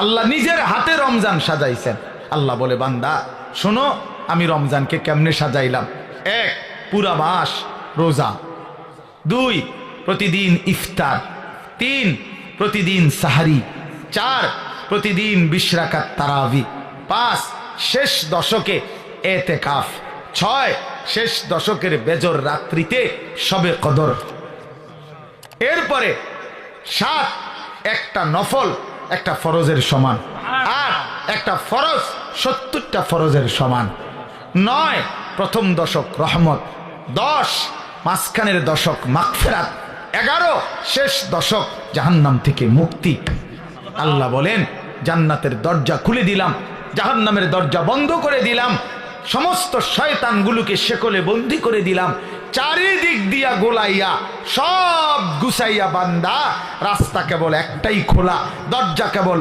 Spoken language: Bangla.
আল্লাহ নিজের হাতে রমজান সাজাইছেন। আল্লাহ বলে, বান্দা শোনো আমি রমজানকে কেমনে সাজাইলাম। 1, পুরা মাস রোজা। 2, প্রতিদিন ইফতার। 3, প্রতিদিন সাহারি। 4, প্রতিদিন 20 রাকাত তারাবি। 5, শেষ দশকে এতেকাফ। 6, শেষ দশকের বেজর রাত্রিতে শবে কদর। এরপরে 7, একটা নফল একটা ফরজের সমান। 8, একটা ফরজ 70টা ফরজের সমান। 9, প্রথম দশক রহমত। 10, মাঝখানের দশক মাগফিরাত। 11, শেষ দশক জাহান্নাম থেকে মুক্তি। আল্লাহ বলেন, জান্নাতের দরজা খুলে দিলাম, জাহান্নামের দরজা বন্ধ করে দিলাম, সমস্ত শয়তানগুলোকে শেকলে বন্দি করে দিলাম, চারিদিক দিয়া গোলাইয়া সব গুছাইয়া বান্দা রাস্তা কেবল একটাই খোলা, দরজা কেবল